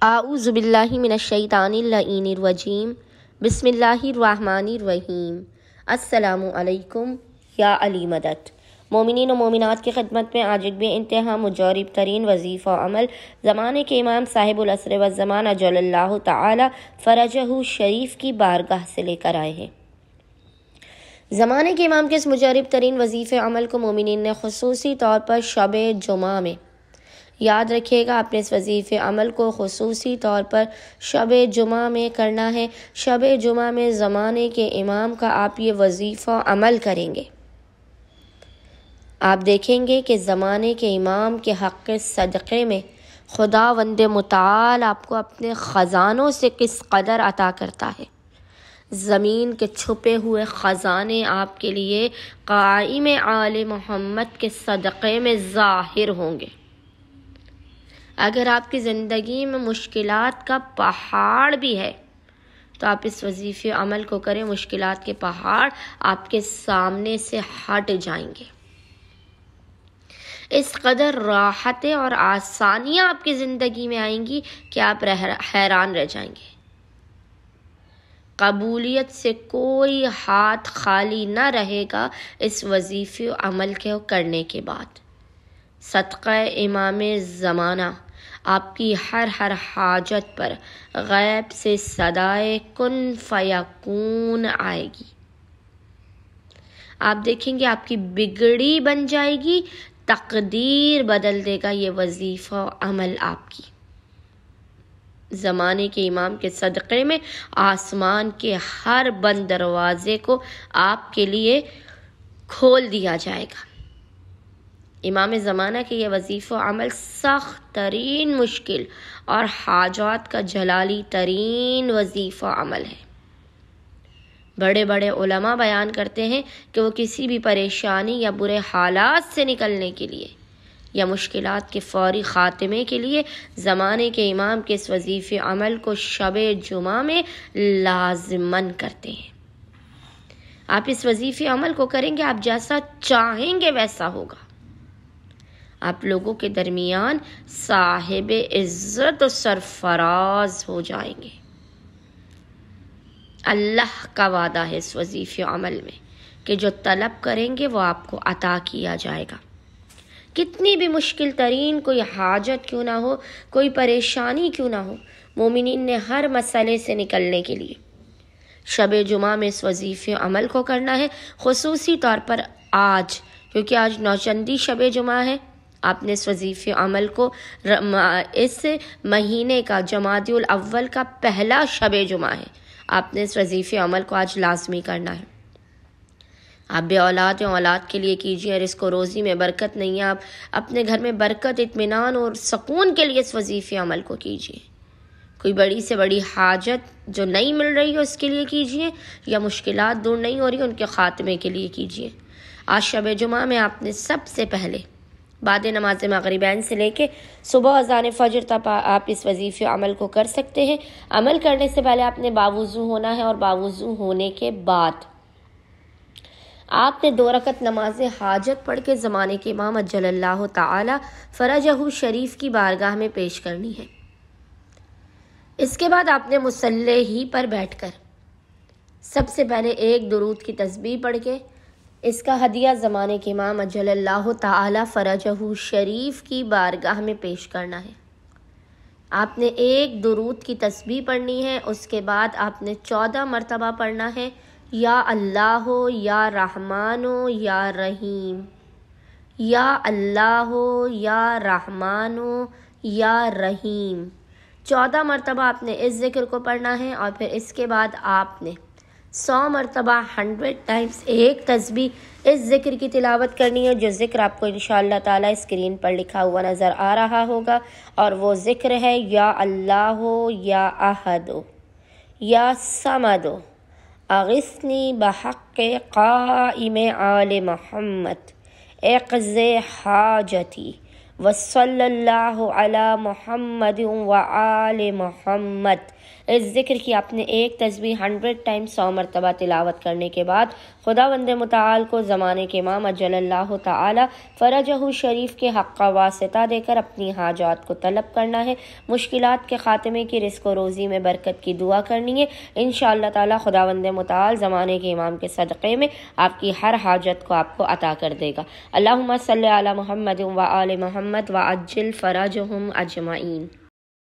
اعوذ باللہ من الشیطان اللعین الرجیم بسم اللہ الرحمن الرحیم۔ السلام علیکم یا علی مدد۔ مومنین و مومنات کی خدمت میں آج ایک بے انتہا مجرب ترین وظیفہ و عمل زمانے کے امام صاحب العصر والزمان اجل اللہ تعالی فرجہ شریف کی بارگاہ سے لے کر آئے ہیں۔ زمانے کے امام کے اس مجرب ترین وظیفہ عمل کو مومنین نے خصوصی طور پر شب جمعہ میں یاد رکھیے گا۔ آپ نے اس وظیفہ عمل کو خصوصی طور پر شب جمعہ میں کرنا ہے۔ شب جمعہ میں زمانے کے امام کا آپ یہ وظیفہ عمل کریں گے، آپ دیکھیں گے کہ زمانے کے امام کے حق صدقے میں خداوند متعال آپ کو اپنے خزانوں سے کس قدر عطا کرتا ہے۔ زمین کے چھپے ہوئے خزانے آپ کے لیے قائم آل محمد کے صدقے میں ظاہر ہوں گے۔ اگر آپ کی زندگی میں مشکلات کا پہاڑ بھی ہے تو آپ اس وظیفے عمل کو کریں، مشکلات کے پہاڑ آپ کے سامنے سے ہٹ جائیں گے۔ اس قدر راحتیں اور آسانیاں آپ کی زندگی میں آئیں گی کہ آپ حیران رہ جائیں گے۔ قبولیت سے کوئی ہاتھ خالی نہ رہے گا اس وظیفے عمل کے کرنے کے بعد۔ صدقہ امام زمانہ آپ کی ہر حاجت پر غیب سے صدائے کن فیکون آئے گی۔ آپ دیکھیں گے آپ کی بگڑی بن جائے گی، تقدیر بدل دے گا یہ وظیفہ عمل آپ کی۔ زمانے کے امام کے صدقے میں آسمان کے ہر بند دروازے کو آپ کے لیے کھول دیا جائے گا۔ امام زمانہ کے یہ وظیفہ عمل سخت ترین مشکل اور حاجات کا جلالی ترین وظیفہ عمل ہے۔ بڑے بڑے علماء بیان کرتے ہیں کہ وہ کسی بھی پریشانی یا برے حالات سے نکلنے کے لیے یا مشکلات کے فوری خاتمے کے لیے زمانے کے امام کے اس وظیفہ عمل کو شب جمعہ میں لازماً کرتے ہیں۔ آپ اس وظیفہ عمل کو کریں گے، آپ جیسا چاہیں گے ویسا ہوگا۔ آپ لوگوں کے درمیان صاحب عزت و سرفراز ہو جائیں گے۔ اللہ کا وعدہ ہے اس وظیفہ عمل میں کہ جو طلب کریں گے وہ آپ کو عطا کیا جائے گا۔ کتنی بھی مشکل ترین کوئی حاجت کیوں نہ ہو، کوئی پریشانی کیوں نہ ہو، مومنین نے ہر مسئلے سے نکلنے کے لیے شب جمعہ میں اس وظیفہ عمل کو کرنا ہے۔ خصوصی طور پر آج، کیونکہ آج نوچندی شب جمعہ ہے، آپ نے اس وظیفہ عمل کو اس مہینے کا جمادی الاول کا پہلا شب جمعہ ہے، آپ نے اس وظیفہ عمل کو آج لازمی کرنا ہے۔ آپ بے اولاد یا اولاد کے لیے کیجیے، رزق و روزی میں برکت نہیں ہے، آپ اپنے گھر میں برکت، اطمینان اور سکون کے لیے اس وظیفہ عمل کو کیجیے۔ کوئی بڑی سے بڑی حاجت جو نہیں مل رہی ہو اس کے لیے کیجیے، یا مشکلات دور نہیں ہو رہی ان کے خاتمے کے لیے کیجیے۔ آج شب جمعہ میں آپ نے سب سے پہلے بعد نماز مغربین سے لے کے صبح اذان فجر تک آپ اس وظیفہ عمل کو کر سکتے ہیں۔ عمل کرنے سے پہلے آپ نے باوضو ہونا ہے، اور باوضو ہونے کے بعد آپ نے 2 رکعت نماز حاجت پڑھ کے زمانے کے امام اجل اللہ تعالی فرجہ شریف کی بارگاہ میں پیش کرنی ہے۔ اس کے بعد آپ نے مصلی ہی پر بیٹھ کر سب سے پہلے ایک درود کی تسبیح پڑھ کے اس کا ہدیہ زمانے کے امام اجل اللہ تعالی فرجہ شریف کی بارگاہ میں پیش کرنا ہے۔ آپ نے ایک درود کی تسبیح پڑھنی ہے، اس کے بعد آپ نے 14 مرتبہ پڑھنا ہے، یا اللہ یا رحمان یا رحیم، یا اللہ یا رحمان یا رحیم۔ 14 مرتبہ آپ نے اس ذکر کو پڑھنا ہے، اور پھر اس کے بعد آپ نے 100 مرتبہ 100 ٹائمز ایک تسبیح اس ذکر کی تلاوت کرنی ہے، جو ذکر آپ کو انشاءاللہ تعالی اسکرین پر لکھا ہوا نظر آ رہا ہوگا، اور وہ ذکر ہے یا اللہ یا احد یا صمد اغثنی بحق قائم آل محمد اقض حاجتی وصلی اللہ علی محمد وآل محمد۔ اس ذکر کی آپ نے ایک تسبیح 100 ٹائم 100 مرتبہ تلاوت کرنے کے بعد خداوند متعال کو زمانے کے امام اجل اللہ تعالی فرجہ شریف کے حق کا واسطہ دے کر اپنی حاجات کو طلب کرنا ہے، مشکلات کے خاتمے کی، رزق و روزی میں برکت کی دعا کرنی ہے۔ انشاءاللہ تعالی خداوند متعال زمانے کے امام کے صدقے میں آپ کی ہر حاجت کو آپ کو عطا کر دے گا۔ اللہم صلی علی محمد وآل محمد وعجل فرجہم اجمعین۔